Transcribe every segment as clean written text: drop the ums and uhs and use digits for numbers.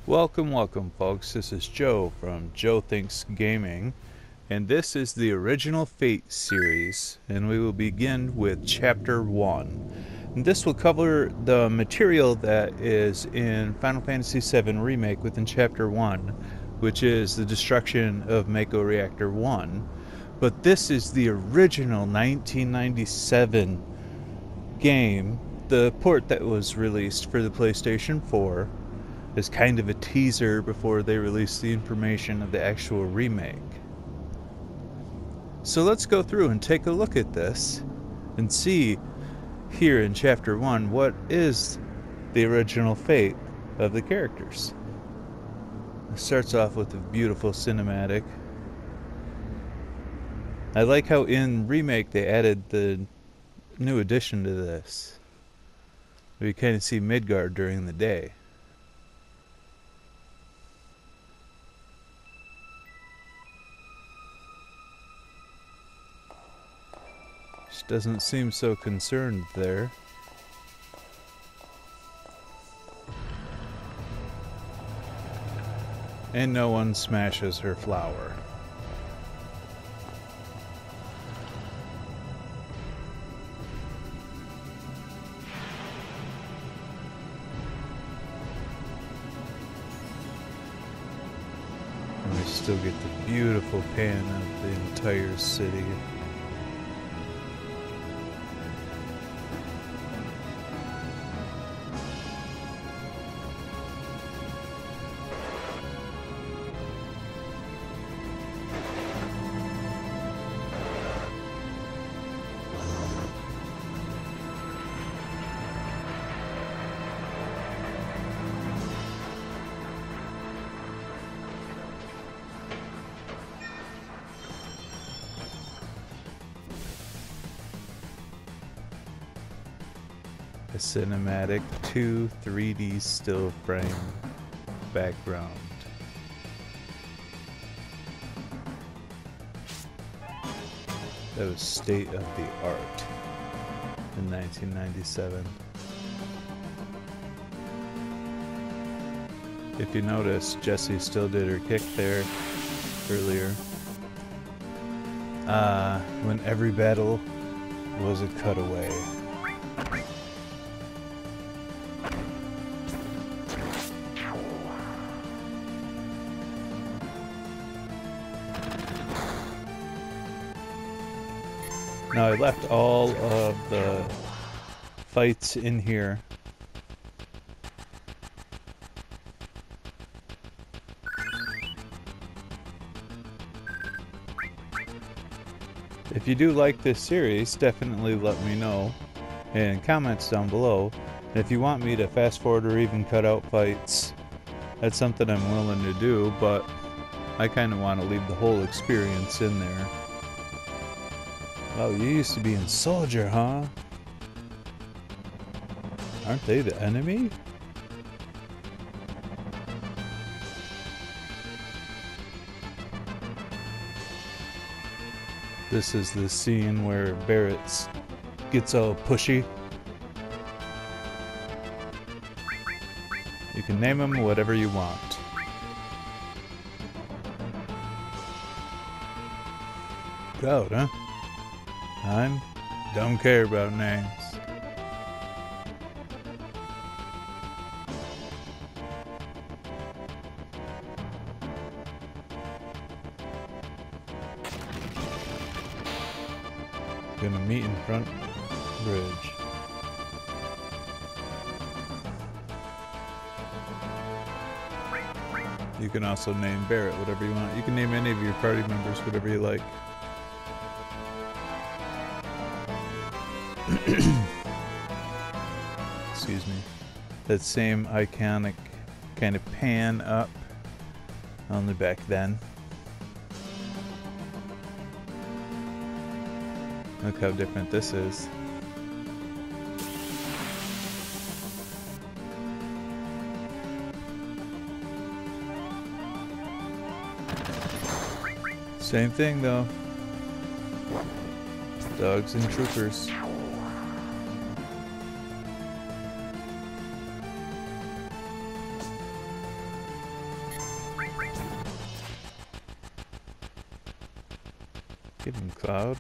Welcome folks, this is Joe from joeThinks Gaming, and this is the original Fate series, and we will begin with Chapter 1. And this will cover the material that is in Final Fantasy VII Remake within Chapter 1, which is the destruction of Mako Reactor 1. But this is the original 1997 game, the port that was released for the PlayStation 4, as kind of a teaser before they release the information of the actual remake. So let's go through and take a look at this and see here in Chapter 1 what is the original fate of the characters. It starts off with a beautiful cinematic. I like how in Remake they added the new addition to this. We kind of see Midgard during the day. She doesn't seem so concerned there. And no one smashes her flower. And we still get the beautiful pan of the entire city. A cinematic 2 3D still frame background. That was state of the art in 1997. If you notice, Jessie still did her kick there earlier. When every battle was a cutaway. Now I left all of the fights in here. If you do like this series, definitely let me know in comments down below. And if you want me to fast forward or even cut out fights, that's something I'm willing to do, but I kind of want to leave the whole experience in there. Oh, you used to be in Soldier, huh? Aren't they the enemy? This is the scene where Barrett gets all pushy. You can name him whatever you want. Proud, huh? I don't care about names. Gonna meet in front bridge. You can also name Barrett whatever you want. You can name any of your party members whatever you like. Excuse me. That same iconic kind of pan up only back then. Look how different this is. Same thing though. Dogs and troopers. Get him, Cloud.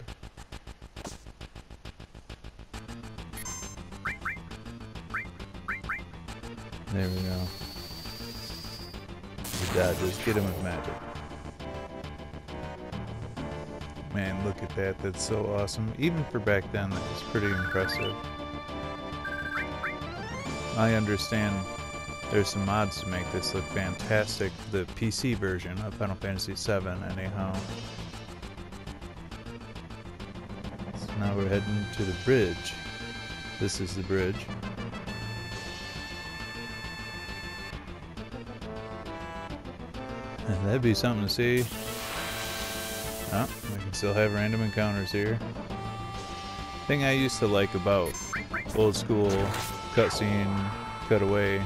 There we go. The dodges. Get him with magic. Man, look at that. That's so awesome. Even for back then, that was pretty impressive. I understand there's some mods to make this look fantastic. The PC version of Final Fantasy VII, anyhow. So now we're heading to the bridge. This is the bridge. And that'd be something to see. Oh, we can still have random encounters here. Thing I used to like about old school cutscene, cutaway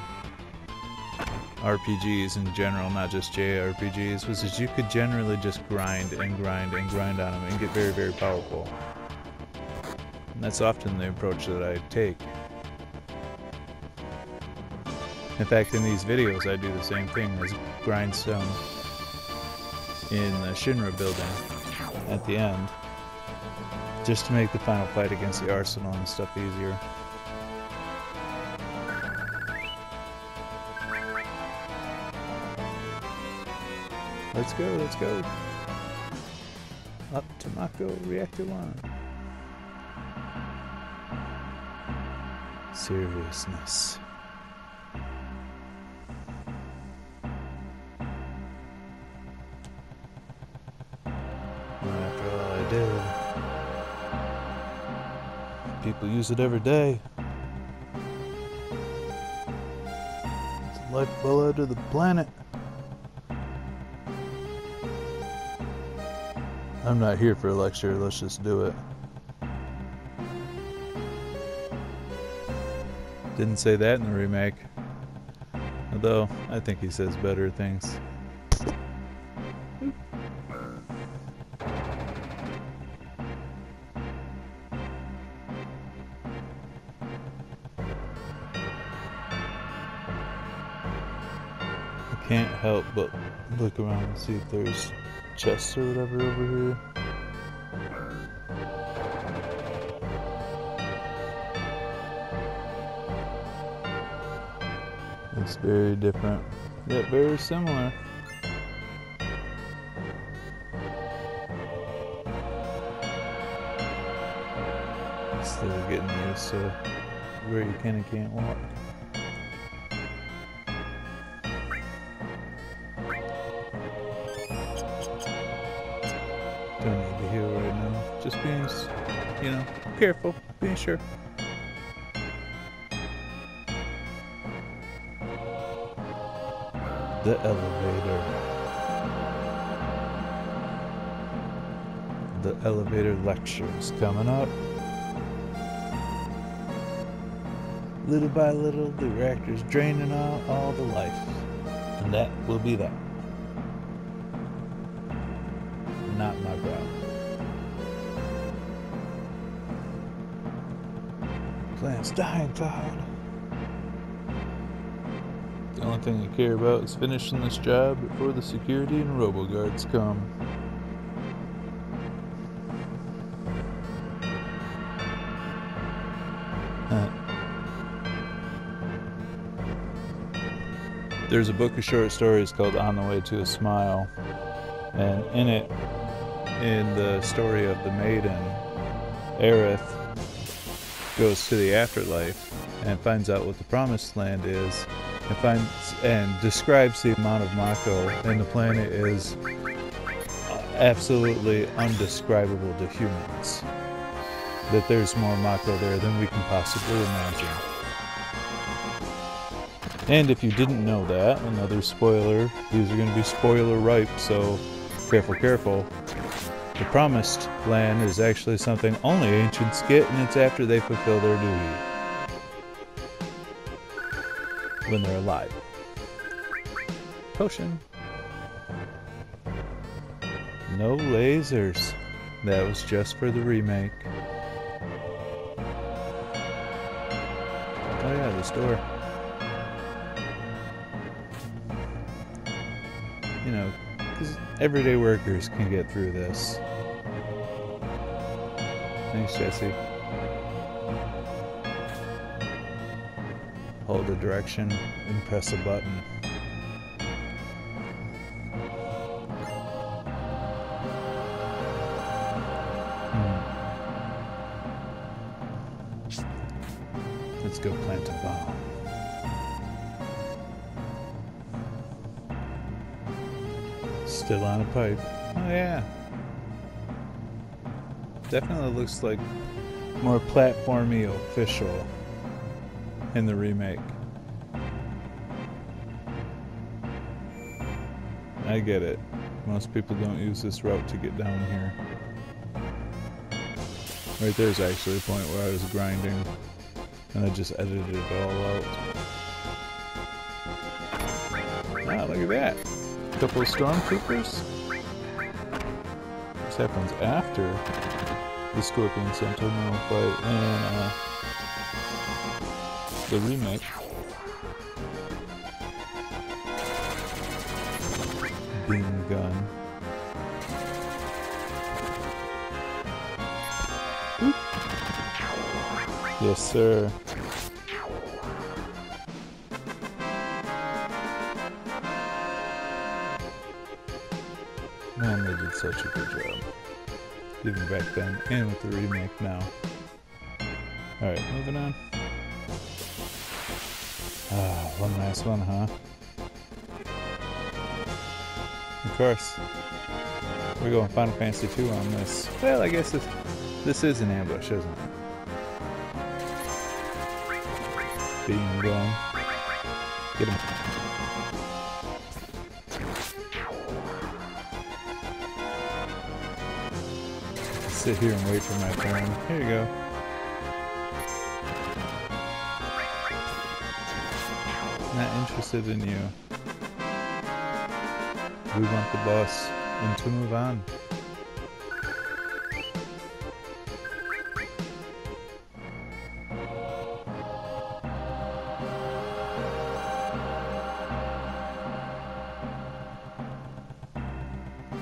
RPGs in general, not just JRPGs, was that you could generally just grind and grind and grind on them and get very, very powerful. And that's often the approach that I take. In fact, in these videos, I do the same thing as grind some in the Shinra building at the end, just to make the final fight against the arsenal and stuff easier. Let's go, let's go. Up to Mako Reactor 1. Seriousness. After all I did. People use it every day. It's the lifeblood of the planet. I'm not here for a lecture, let's just do it. Didn't say that in the remake. Although, I think he says better things. I can't help but look around and see if there's chests or whatever over here. Looks very different, yet very similar. Still getting used to where you can and can't walk. Don't need to heal right now. Just being, you know, careful, being sure. The elevator. The elevator lectures coming up. Little by little, the reactor's draining out all the life. And that will be that. Not my problem. Plant's dying, Cloud. The only thing I care about is finishing this job before the security and robo-guards come. There's a book of short stories called On the Way to a Smile, and in it, in the story of the maiden, Aerith goes to the afterlife and finds out what the promised land is, and describes the amount of Mako in the planet is absolutely undescribable to humans. That there's more Mako there than we can possibly imagine. And if you didn't know that, another spoiler, these are going to be spoiler ripe, so careful, careful. The promised land is actually something only ancients get, and it's after they fulfill their duty. When they're alive. Potion. No lasers. That was just for the remake. Oh yeah, this door. You know, because everyday workers can get through this. Thanks, Jesse. Hold the direction and press a button. Let's go plant a bomb. Still on a pipe. Oh yeah. Definitely looks like more platformy official in the remake. I get it. Most people don't use this route to get down here. Right there's actually a point where I was grinding and I just edited it all out. Ah, look at that. A couple of stormtroopers. This happens after the Scorpion Sentinel fight and the remake. Beam gun. Oop. Yes, sir. Man, they did such a good job. Even back then, and with the remake now. Alright, moving on. Ah, one last one, huh? Of course. We're going Final Fantasy VII on this. Well, I guess this is an ambush, isn't it? Beam gun. Get him. Sit here and wait for my turn. Here you go. Not interested in you. We want the boss and to move on.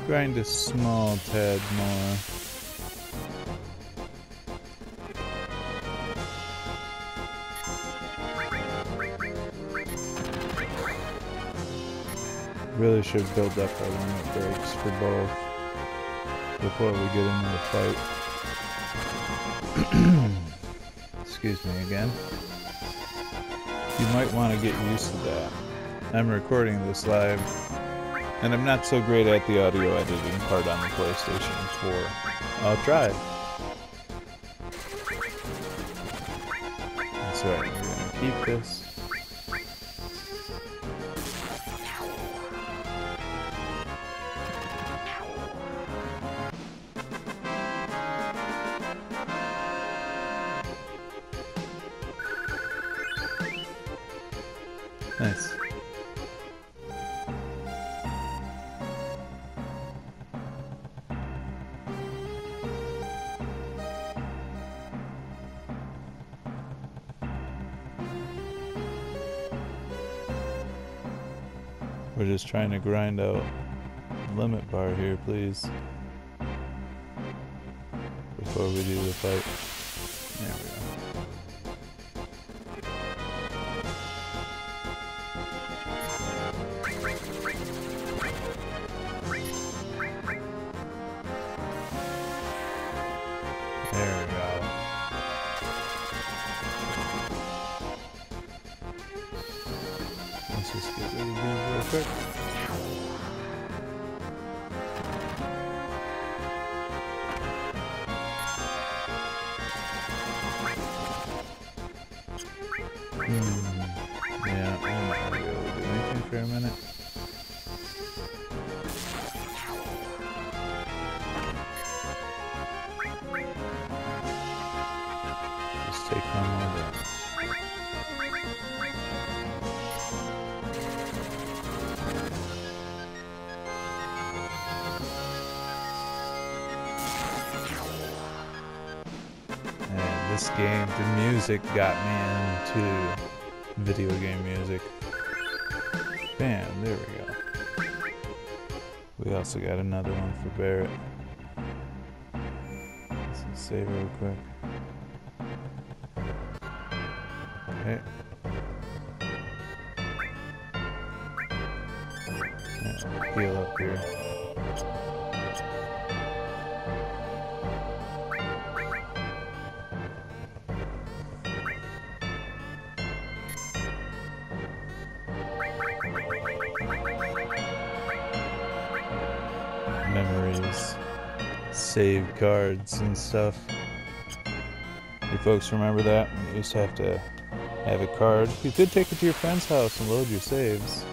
Grind a small tad more. Really should build up our limit breaks for both before we get into the fight. Excuse me again. You might want to get used to that. I'm recording this live, and I'm not so great at the audio editing part on the PlayStation 4. I'll try. That's right, we're gonna keep this. Nice. We're just trying to grind out limit bar here, please, before we do the fight. There we go. There we go. Let's just get rid of these real quick. Yeah, I'm not gonna be able to do anything for a minute. Just take one more down. And this game, the music got me into video game music. Bam, there we go. We also got another one for Barrett. Let's save real quick. Okay. Yeah, heal up here. Memories, save cards and stuff. You folks remember that? You used to have a card. You could take it to your friend's house and load your saves.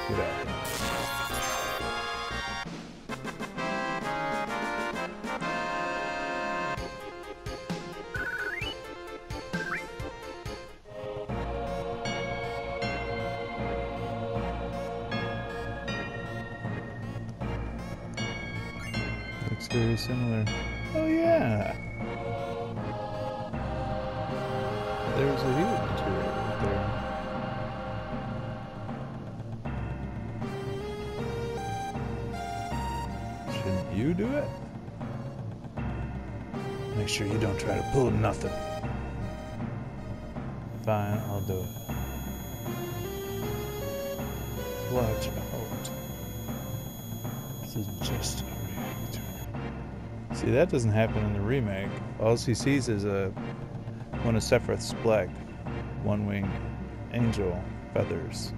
Get out. Looks very similar. Oh yeah! There's a healing material right there. Shouldn't you do it? Make sure you don't try to pull nothing. Fine, I'll do it. Watch out. This is just a reactor. See, that doesn't happen in the remake. All he sees is one of Sephiroth's black one-winged angel feathers.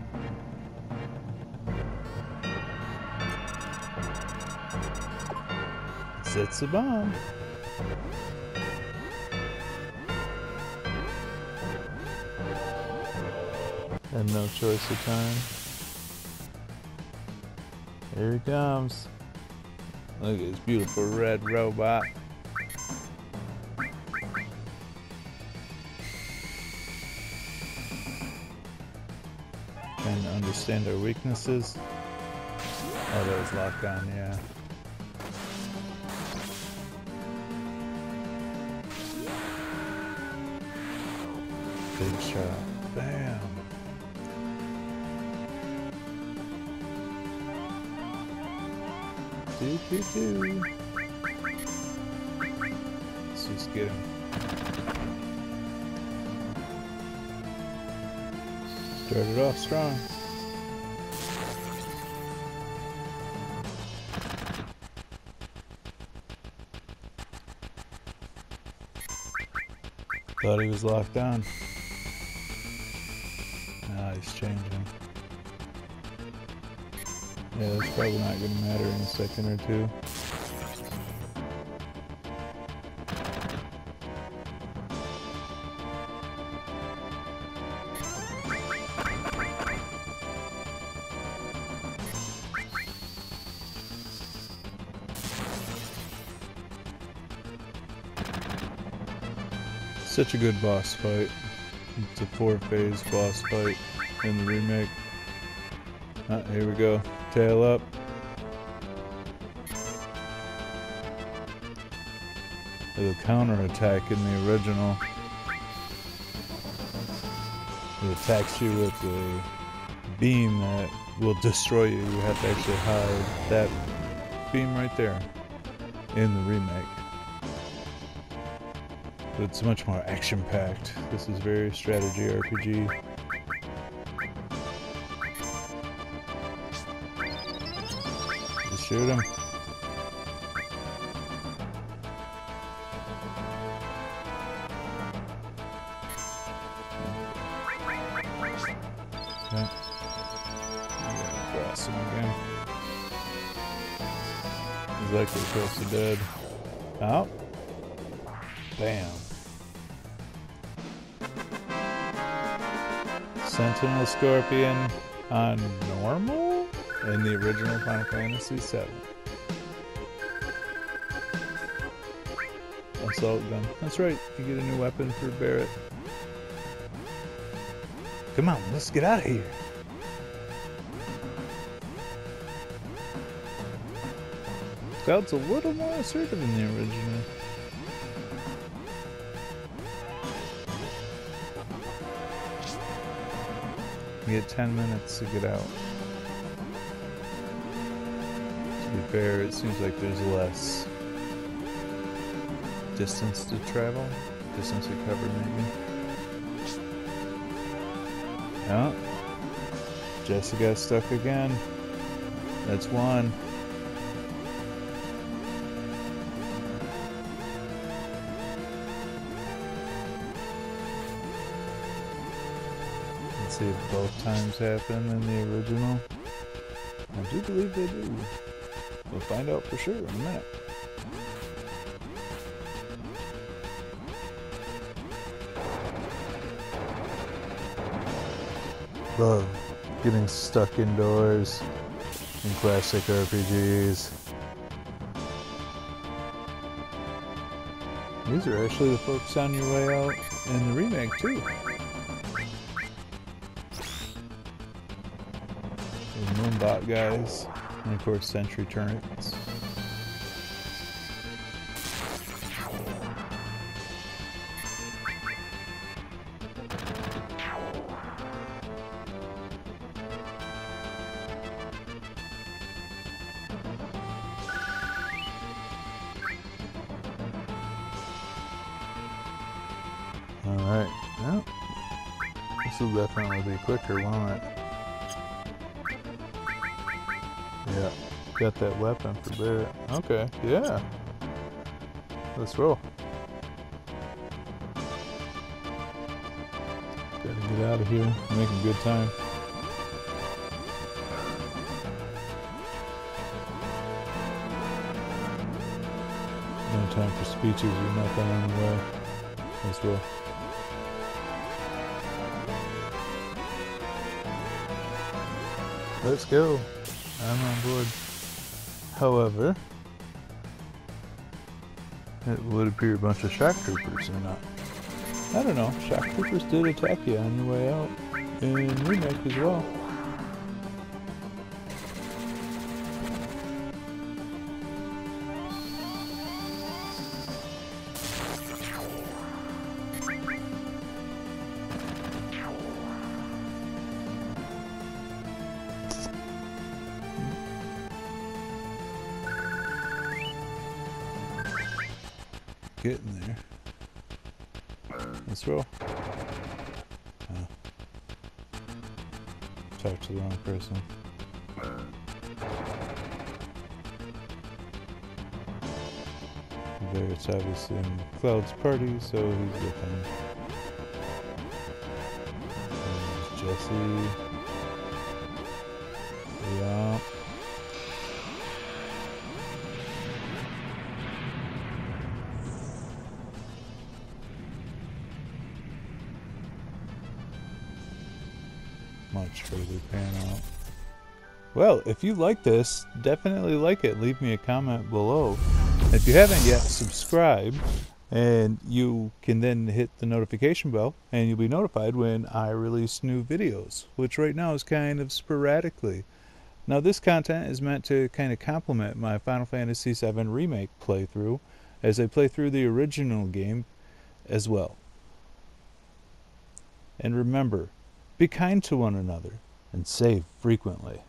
Sets the bomb. And no choice of time. Here he comes. Look at this beautiful red robot. Trying to understand our weaknesses. Oh, that was locked on, yeah. Big shot. Bam. Do. Let's just get him. Started off strong. Thought he was locked on. Now he's changing. Yeah, that's probably not going to matter in a second or two. Such a good boss fight. It's a 4-phase boss fight in the remake. Ah, here we go. Tail up. It'll counterattack in the original. It attacks you with a beam that will destroy you. You have to actually hide that beam right there in the remake. But it's much more action-packed. This is very strategy RPG. Just shoot him. Okay. I'm gonna blast him again. He's likely close to dead. Out. Bam. Sentinel Scorpion on normal in the original Final Fantasy VII. Assault gun. That's right, you get a new weapon for Barrett. Come on, let's get out of here. Cloud's a little more assertive than the original. You get 10 minutes to get out. To be fair, it seems like there's less distance to travel. Distance to cover, maybe. Yeah. Jesse got stuck again. That's one. Let's see if both times happen in the original. I do believe they do. We'll find out for sure in a minute. Love getting stuck indoors in classic RPGs. These are actually the folks on your way out in the remake too. The Moonbot guys, and of course sentry turrets. Alright, well, this will definitely be quicker, won't it? Yeah, got that weapon for Barrett. Okay, yeah. Let's roll. Gotta get out of here, making good time. No time for speeches or nothing on the way. Let's roll. Let's go. I'm on board. However, it would appear a bunch of shock troopers are not. I don't know. Shock troopers did attack you on your way out in Remake as well. Getting there. Let's roll. Oh. Talked to the wrong person. Barrett's obviously in Cloud's party, so he's with him. There's Jesse. Yeah. Much further pan out. Well, if you like this, definitely like it. Leave me a comment below. If you haven't yet, subscribe, and you can then hit the notification bell, and you'll be notified when I release new videos, which right now is kind of sporadically. Now, this content is meant to kind of complement my Final Fantasy VII Remake playthrough, as I play through the original game as well. And remember, be kind to one another and save frequently.